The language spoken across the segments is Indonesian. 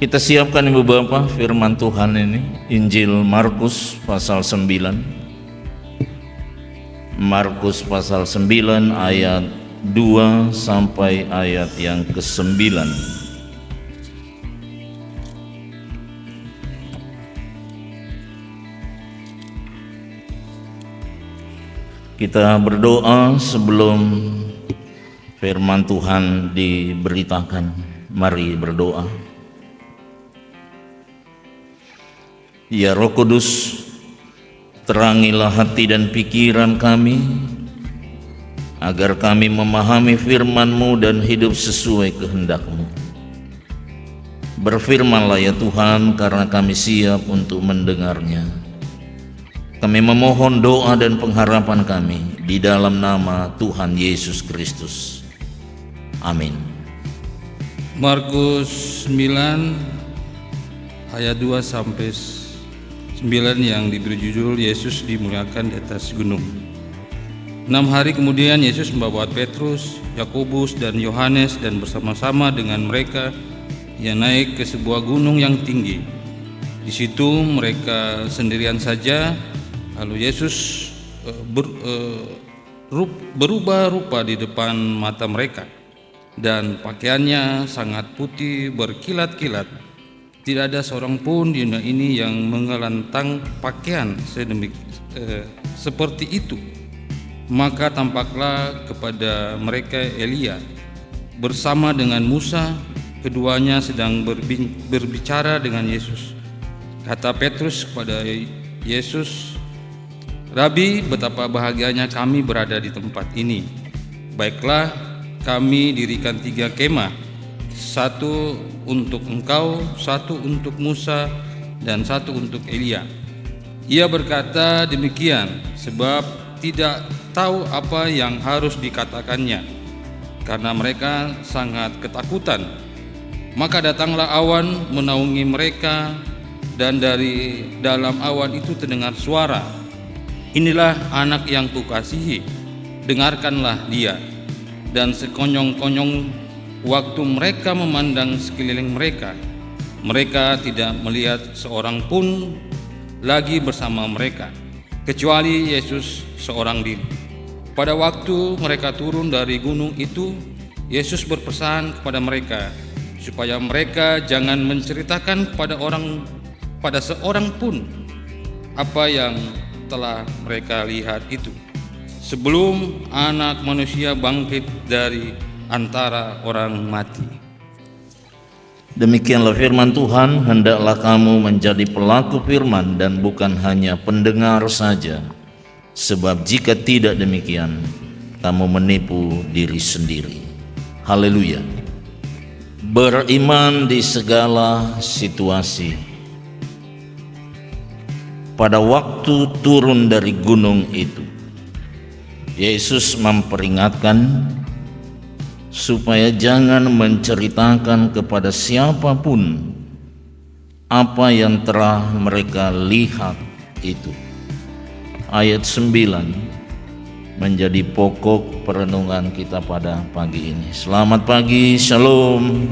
Kita siapkan Ibu Bapak firman Tuhan ini, Injil Markus pasal 9. Markus pasal 9 ayat 2 sampai ayat yang ke-9. Kita berdoa sebelum firman Tuhan diberitakan. Mari berdoa. Ya Roh Kudus, terangilah hati dan pikiran kami, agar kami memahami firman-Mu dan hidup sesuai kehendak-Mu. Berfirmanlah ya Tuhan, karena kami siap untuk mendengarnya. Kami memohon doa dan pengharapan kami di dalam nama Tuhan Yesus Kristus. Amin. Markus 9 ayat 2 sampai 9 yang diberi judul Yesus dimuliakan di atas gunung. 6 hari kemudian Yesus membawa Petrus, Yakobus dan Yohanes dan bersama-sama dengan mereka ia naik ke sebuah gunung yang tinggi. Di situ mereka sendirian saja. Lalu Yesus berubah rupa di depan mata mereka, dan pakaiannya sangat putih berkilat-kilat. Tidak ada seorang pun di dunia ini yang mengelantang pakaian seperti itu. Maka tampaklah kepada mereka Elia bersama dengan Musa. Keduanya sedang berbicara dengan Yesus. Kata Petrus kepada Yesus, "Rabi, betapa bahagianya kami berada di tempat ini. Baiklah, kami dirikan 3 kemah, satu untuk engkau, satu untuk Musa, dan satu untuk Elia." Ia berkata demikian sebab tidak tahu apa yang harus dikatakannya, karena mereka sangat ketakutan. Maka datanglah awan menaungi mereka, dan dari dalam awan itu terdengar suara, "Inilah anak yang kukasihi, dengarkanlah dia." Dan sekonyong-konyong waktu mereka memandang sekeliling mereka, mereka tidak melihat seorang pun lagi bersama mereka, kecuali Yesus seorang diri. Pada waktu mereka turun dari gunung itu, Yesus berpesan kepada mereka supaya mereka jangan menceritakan pada seorang pun apa yang telah mereka lihat itu, sebelum Anak Manusia bangkit dari antara orang mati. Demikianlah firman Tuhan. Hendaklah kamu menjadi pelaku firman dan bukan hanya pendengar saja, sebab jika tidak demikian, kamu menipu diri sendiri. Haleluya. Beriman di segala situasi. Pada waktu turun dari gunung itu, Yesus memperingatkan supaya jangan menceritakan kepada siapapun apa yang telah mereka lihat itu. Ayat 9 menjadi pokok perenungan kita pada pagi ini. Selamat pagi, shalom.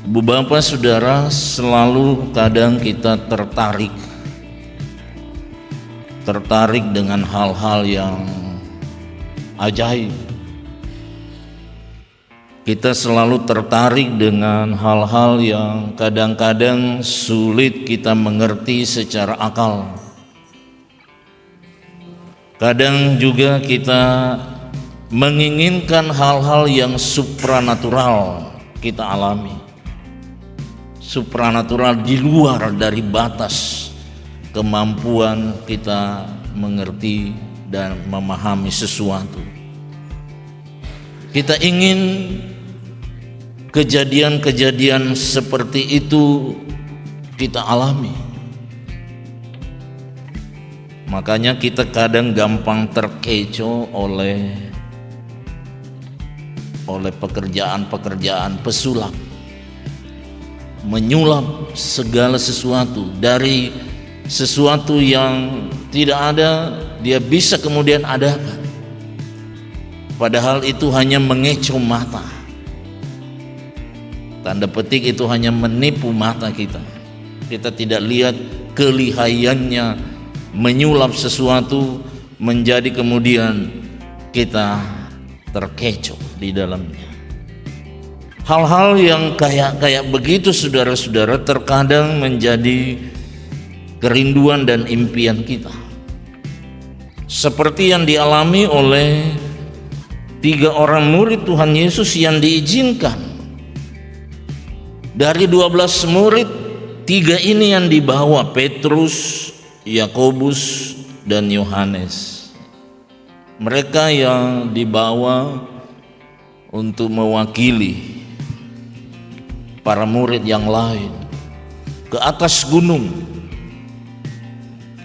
Ibu Bapak Saudara, selalu kadang kita tertarik dengan hal-hal yang ajaib. Kita selalu tertarik dengan hal-hal yang kadang-kadang sulit kita mengerti secara akal. Kadang juga kita menginginkan hal-hal yang supranatural kita alami. Supranatural di luar dari batas kemampuan kita mengerti dan memahami sesuatu. Kita ingin kejadian-kejadian seperti itu kita alami. Makanya kita kadang gampang terkecoh oleh pekerjaan-pekerjaan pesulap, menyulap segala sesuatu dari sesuatu yang tidak ada, dia bisa kemudian adakan. Padahal itu hanya mengecoh mata. Tanda petik itu hanya menipu mata kita. Kita tidak lihat kelihayannya menyulap sesuatu menjadi kemudian kita terkecoh di dalamnya. Hal-hal yang kayak begitu saudara-saudara terkadang menjadi kerinduan dan impian kita. Seperti yang dialami oleh 3 orang murid Tuhan Yesus yang diizinkan. Dari 12 murid, 3 ini yang dibawa, Petrus, Yakobus, dan Yohanes. Mereka yang dibawa untuk mewakili para murid yang lain ke atas gunung.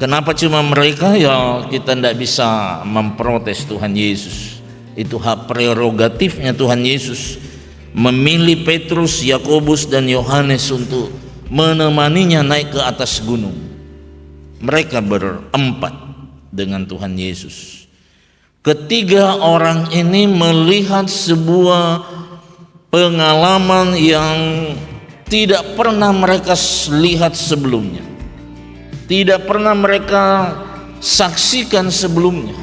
Kenapa cuma mereka? Ya kita tidak bisa memprotes Tuhan Yesus. Itu hak prerogatifnya Tuhan Yesus memilih Petrus, Yakobus, dan Yohanes untuk menemaninya naik ke atas gunung. Mereka berempat dengan Tuhan Yesus. Ketiga orang ini melihat sebuah pengalaman yang tidak pernah mereka lihat sebelumnya, tidak pernah mereka saksikan sebelumnya.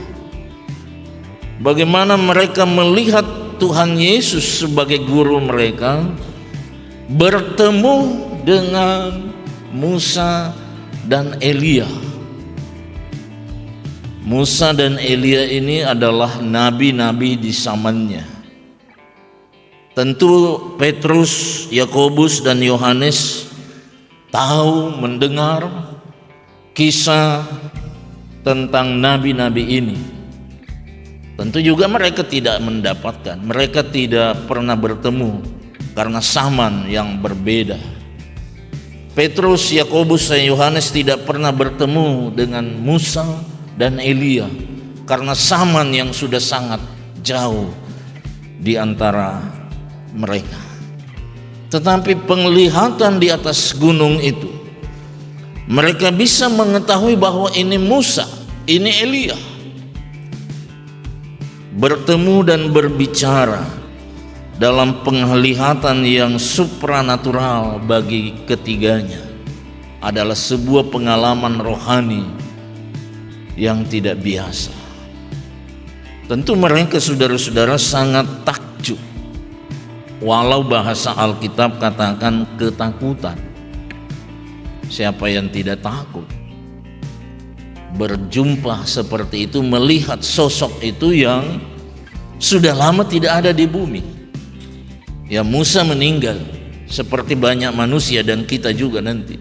Bagaimana mereka melihat Tuhan Yesus sebagai guru mereka bertemu dengan Musa dan Elia. Musa dan Elia ini adalah nabi-nabi di zamannya. Tentu Petrus, Yakobus, dan Yohanes tahu, mendengar kisah tentang nabi-nabi ini. Tentu juga mereka tidak mendapatkan, mereka tidak pernah bertemu karena zaman yang berbeda. Petrus, Yakobus, dan Yohanes tidak pernah bertemu dengan Musa dan Elia karena zaman yang sudah sangat jauh di antara mereka. Tetapi penglihatan di atas gunung itu, mereka bisa mengetahui bahwa ini Musa, ini Elia, bertemu dan berbicara dalam penglihatan yang supranatural. Bagi ketiganya adalah sebuah pengalaman rohani yang tidak biasa. Tentu mereka saudara-saudara sangat takjub, walau bahasa Alkitab katakan ketakutan. Siapa yang tidak takut berjumpa seperti itu, melihat sosok itu yang sudah lama tidak ada di bumi? Ya, Musa meninggal seperti banyak manusia dan kita juga nanti.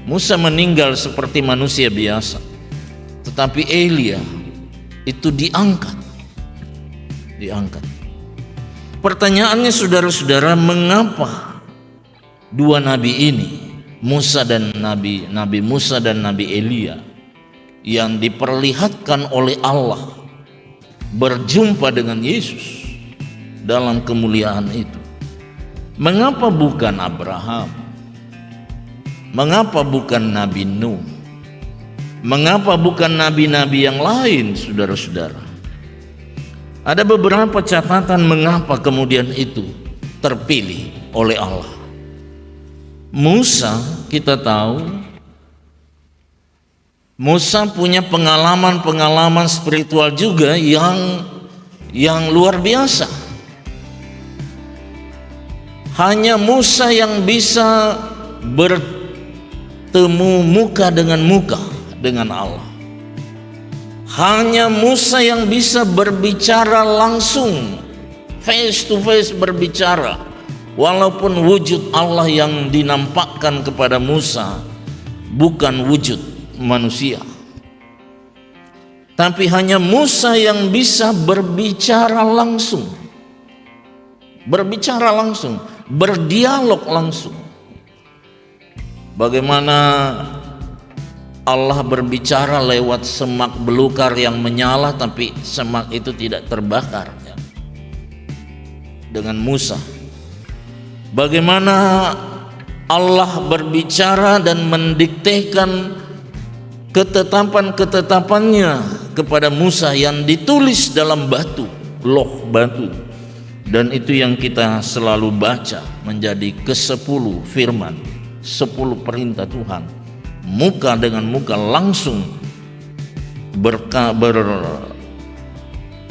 Musa meninggal seperti manusia biasa, tetapi Elia itu diangkat. Pertanyaannya saudara-saudara, mengapa dua nabi ini, Nabi Musa dan Nabi Elia, yang diperlihatkan oleh Allah berjumpa dengan Yesus dalam kemuliaan itu? Mengapa bukan Abraham? Mengapa bukan Nabi Nuh? Mengapa bukan nabi-nabi yang lain, saudara-saudara? Ada beberapa catatan mengapa kemudian itu terpilih oleh Allah. Musa, kita tahu Musa punya pengalaman spiritual juga yang luar biasa. Hanya Musa yang bisa bertemu muka dengan Allah. Hanya Musa yang bisa berbicara langsung, face to face berbicara, walaupun wujud Allah yang dinampakkan kepada Musa bukan wujud manusia. Tapi hanya Musa yang bisa berbicara langsung, berdialog langsung. Bagaimana Allah berbicara lewat semak belukar yang menyala, tapi semak itu tidak terbakar ya, dengan Musa. Bagaimana Allah berbicara dan mendiktekan ketetapan-ketetapannya kepada Musa yang ditulis dalam batu, loh batu, Dan itu yang kita selalu baca menjadi ke-10 firman, 10 perintah Tuhan. Muka dengan muka langsung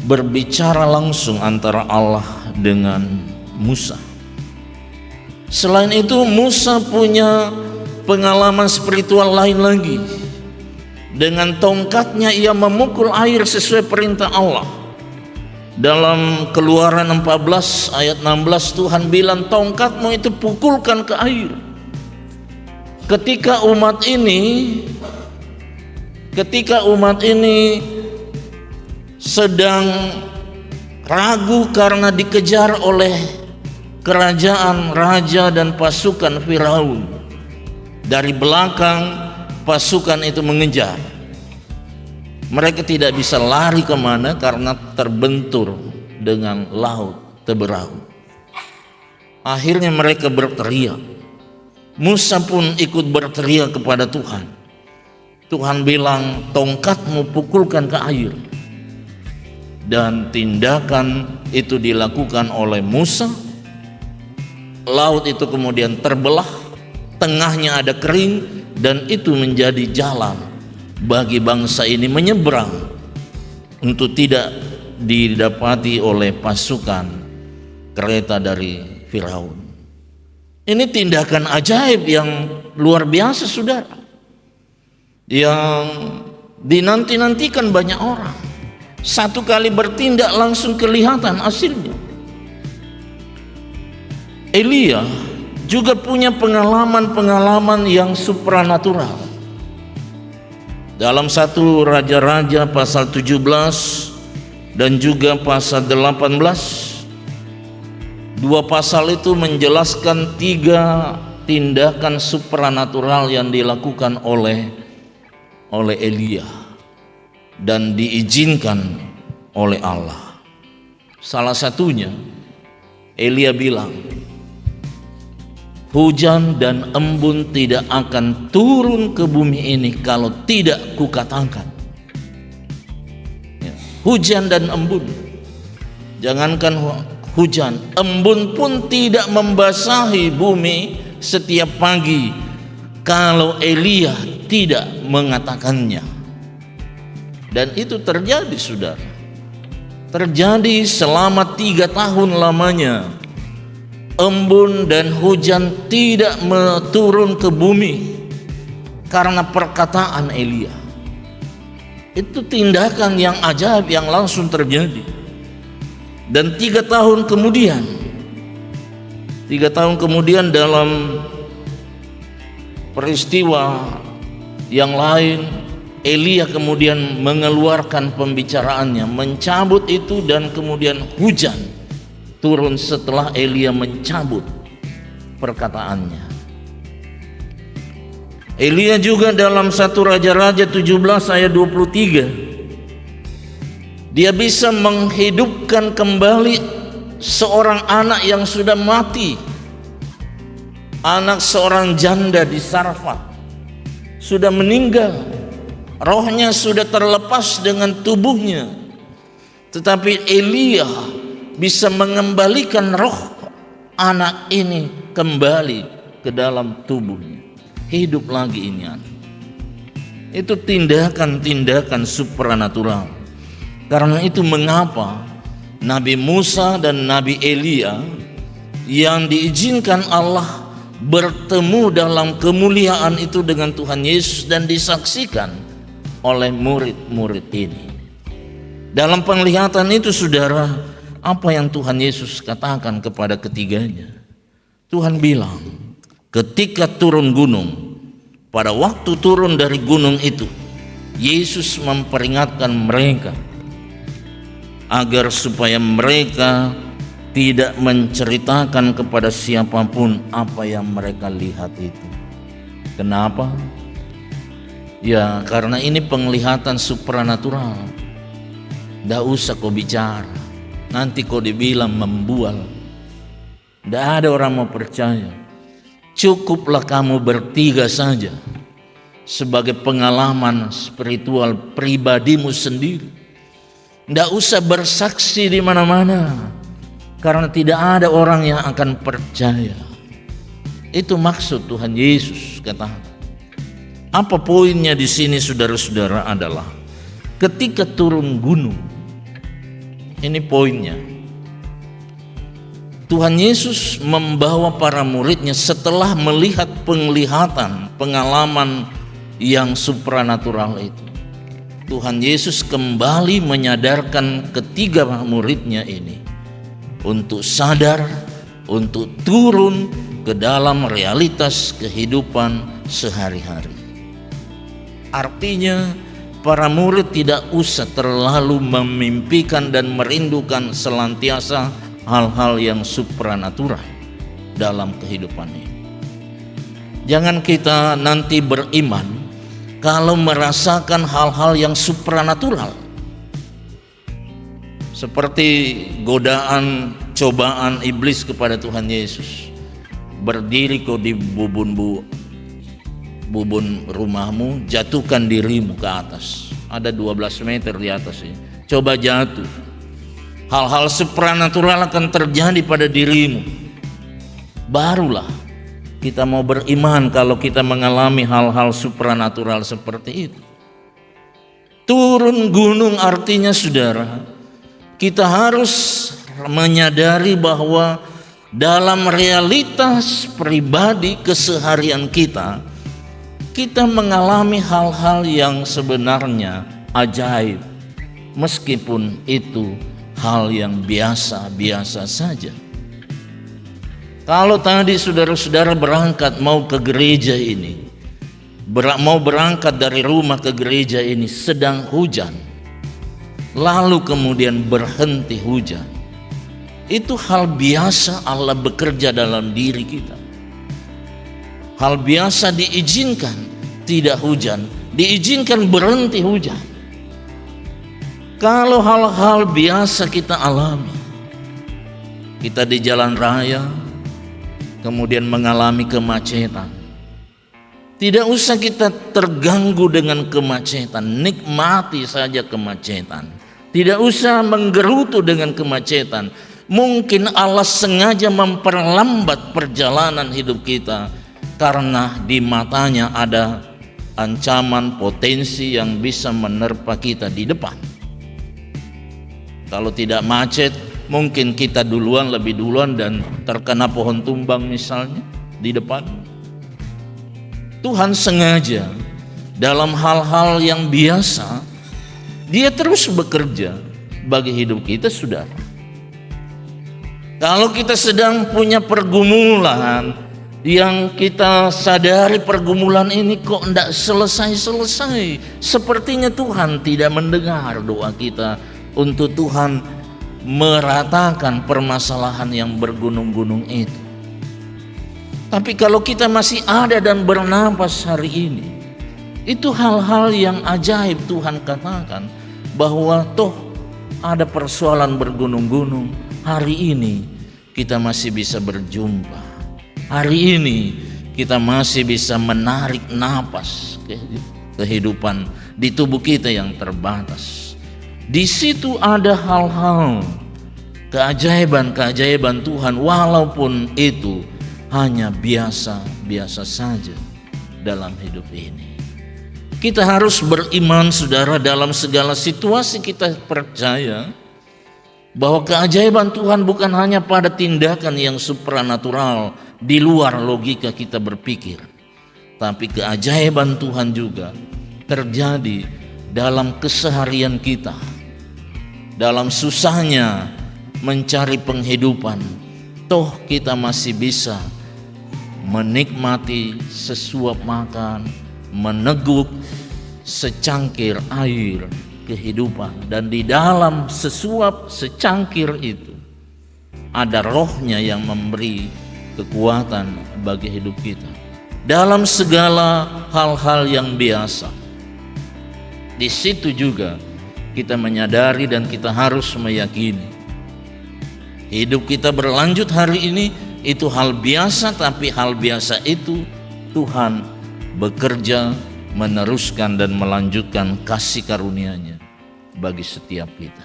berbicara langsung antara Allah dengan Musa. Selain itu Musa punya pengalaman spiritual lain lagi. Dengan tongkatnya ia memukul air sesuai perintah Allah. Dalam Keluaran 14 ayat 16 Tuhan bilang, tongkatmu itu pukulkan ke air. Ketika umat ini sedang ragu karena dikejar oleh kerajaan, raja dan pasukan Firaun, dari belakang pasukan itu mengejar. Mereka tidak bisa lari kemana karena terbentur dengan laut Teberau. Akhirnya mereka berteriak. Musa pun ikut berteriak kepada Tuhan. Tuhan bilang, tongkatmu pukulkan ke air. Dan tindakan itu dilakukan oleh Musa. Laut itu kemudian terbelah, tengahnya ada kering, dan itu menjadi jalan bagi bangsa ini menyeberang untuk tidak didapati oleh pasukan kereta dari Firaun. Ini tindakan ajaib yang luar biasa, saudara, yang dinanti-nantikan banyak orang. Satu kali bertindak langsung kelihatan hasilnya. Elia juga punya pengalaman-pengalaman yang supranatural. Dalam 1 Raja-Raja pasal 17 dan juga pasal 18, dua pasal itu menjelaskan 3 tindakan supranatural yang dilakukan oleh Elia dan diizinkan oleh Allah. Salah satunya, Elia bilang, hujan dan embun tidak akan turun ke bumi ini kalau tidak kukatakan. Ya, hujan dan embun. Jangankan hujan, embun pun tidak membasahi bumi setiap pagi kalau Elia tidak mengatakannya. Dan itu terjadi, saudara. Terjadi selama 3 tahun lamanya. Embun dan hujan tidak turun ke bumi karena perkataan Elia. Itu tindakan yang ajaib yang langsung terjadi. Dan 3 tahun kemudian dalam peristiwa yang lain, Elia kemudian mengeluarkan pembicaraannya, mencabut itu, dan kemudian hujan turun setelah Elia mencabut perkataannya. Elia juga dalam 1 Raja-Raja 17 ayat 23, dia bisa menghidupkan kembali seorang anak yang sudah mati, anak seorang janda di Sarfat, sudah meninggal, rohnya sudah terlepas dengan tubuhnya, tetapi Elia bisa mengembalikan roh anak ini kembali ke dalam tubuhnya. Hidup lagi ini anak. Itu tindakan-tindakan supranatural. Karena itu mengapa Nabi Musa dan Nabi Elia yang diizinkan Allah bertemu dalam kemuliaan itu dengan Tuhan Yesus dan disaksikan oleh murid-murid ini. Dalam penglihatan itu, saudara, apa yang Tuhan Yesus katakan kepada ketiganya? Tuhan bilang, ketika turun gunung, pada waktu turun dari gunung itu, Yesus memperingatkan mereka agar supaya mereka tidak menceritakan kepada siapapun apa yang mereka lihat itu. Kenapa? Ya, karena ini penglihatan supranatural. Tidak usah kau bicara, nanti kau dibilang membual. Tidak ada orang mau percaya. Cukuplah kamu bertiga saja sebagai pengalaman spiritual pribadimu sendiri. Tidak usah bersaksi di mana-mana, karena tidak ada orang yang akan percaya. Itu maksud Tuhan Yesus katakan. Apa poinnya di sini saudara-saudara adalah ketika turun gunung. Ini poinnya. Tuhan Yesus membawa para muridnya setelah melihat penglihatan, pengalaman yang supranatural itu. Tuhan Yesus kembali menyadarkan ketiga muridnya ini untuk sadar, untuk turun ke dalam realitas kehidupan sehari-hari. Artinya para murid tidak usah terlalu memimpikan dan merindukan selantiasa hal-hal yang supranatural dalam kehidupan ini. Jangan kita nanti beriman kalau merasakan hal-hal yang supranatural, seperti godaan, cobaan iblis kepada Tuhan Yesus. Berdiri kau di bubun rumahmu, jatuhkan dirimu ke atas. Ada 12 meter di atas ini. Coba jatuh. Hal-hal supranatural akan terjadi pada dirimu. Barulah kita mau beriman kalau kita mengalami hal-hal supranatural seperti itu. Turun gunung artinya saudara, kita harus menyadari bahwa dalam realitas pribadi keseharian kita mengalami hal-hal yang sebenarnya ajaib, meskipun itu hal yang biasa-biasa saja. Kalau tadi saudara-saudara berangkat mau ke gereja ini, mau berangkat dari rumah ke gereja ini sedang hujan, lalu kemudian berhenti hujan, itu hal biasa Allah bekerja dalam diri kita. Hal biasa diizinkan tidak hujan, diizinkan berhenti hujan. Kalau hal-hal biasa kita alami, kita di jalan raya kemudian mengalami kemacetan, tidak usah kita terganggu dengan kemacetan, nikmati saja kemacetan. Tidak usah menggerutu dengan kemacetan. Mungkin Allah sengaja memperlambat perjalanan hidup kita karena di matanya ada ancaman potensi yang bisa menerpa kita di depan. Kalau tidak macet, mungkin kita lebih duluan dan terkena pohon tumbang misalnya di depan. Tuhan sengaja dalam hal-hal yang biasa, Dia terus bekerja bagi hidup kita, saudara. Kalau kita sedang punya pergumulan yang kita sadari pergumulan ini kok tidak selesai-selesai, sepertinya Tuhan tidak mendengar doa kita untuk Tuhan meratakan permasalahan yang bergunung-gunung itu. Tapi kalau kita masih ada dan bernapas hari ini, itu hal-hal yang ajaib. Tuhan katakan bahwa toh ada persoalan bergunung-gunung, hari ini kita masih bisa berjumpa. Hari ini kita masih bisa menarik napas kehidupan di tubuh kita yang terbatas. Di situ ada hal-hal keajaiban Tuhan, walaupun itu hanya biasa-biasa saja dalam hidup ini. Kita harus beriman, saudara, dalam segala situasi kita percaya bahwa keajaiban Tuhan bukan hanya pada tindakan yang supranatural di luar logika kita berpikir, tapi keajaiban Tuhan juga terjadi dalam keseharian kita, dalam susahnya mencari penghidupan. Toh kita masih bisa menikmati sesuap makan, meneguk secangkir air kehidupan, dan di dalam sesuap secangkir itu ada rohnya yang memberi kekuatan bagi hidup kita dalam segala hal-hal yang biasa. Di situ juga kita menyadari dan kita harus meyakini hidup kita berlanjut hari ini itu hal biasa, tapi hal biasa itu Tuhan bekerja meneruskan dan melanjutkan kasih karunia-Nya bagi setiap kita.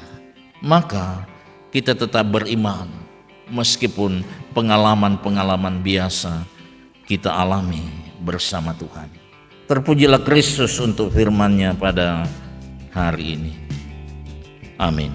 Maka kita tetap beriman meskipun pengalaman-pengalaman biasa kita alami bersama Tuhan. Terpujilah Kristus untuk firman-Nya pada hari ini. Amin.